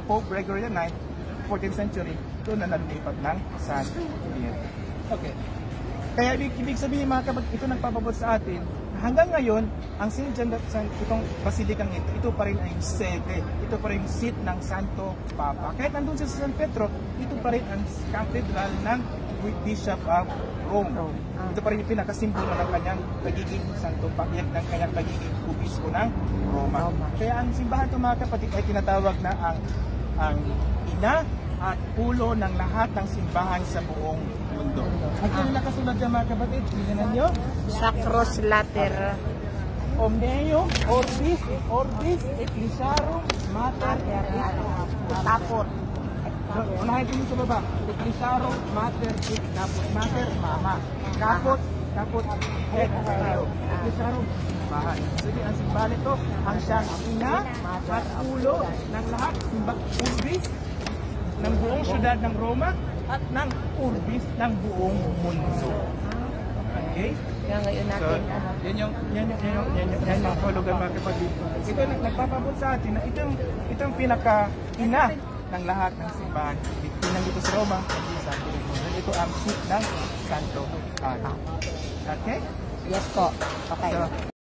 Pope Gregory IX, 14th century, doon na naglipat ng San Miguel. Okay. Kaya ibig sabihin mga kapag ito nagpapabot sa atin, hanggang ngayon, ang St. John, itong basilikang ito pa rin ay sede. Ito pa rin seat ng Santo Papa. Kahit nandun sa San Pedro, ito pa rin ang cathedral ng Bishop of Rome. Ito pa rin yung pinakasimbolo ng kanyang pagiging Santo Papa, ng kanyang pagiging obispo ng Roma. Kaya ang simbahan ito mga kapatid ay tinatawag na ang ina at ulo ng lahat ng simbahan sa buong mundo. At yung nakasulat dyan mga kapatid, tingnan nyo. Sacros Later. Omneo, Orbis, Ecclesiarum, Mater, Tapot. Unahin ko sa baba. Ecclesiarum, Mater, Tapot. Mater, Mama. Tapot, Head. Ecclesiarum, bahay. Sige, ang simbal ito, ang siyang ina at ulo ng lahat, Orbis, ng buong syudad ng Roma at ng Urbis ng buong mundo. Okay? Kaya ngayon natin, Yan yung hulugan mga kapatid. Ito nagpapabot sa atin na itong pinaka-ina ng lahat ng simbahan. Pinang dito sa Roma, sa buong mundo. Ito ang seat ng Santo Ana. Okay? yes po. Okay. So,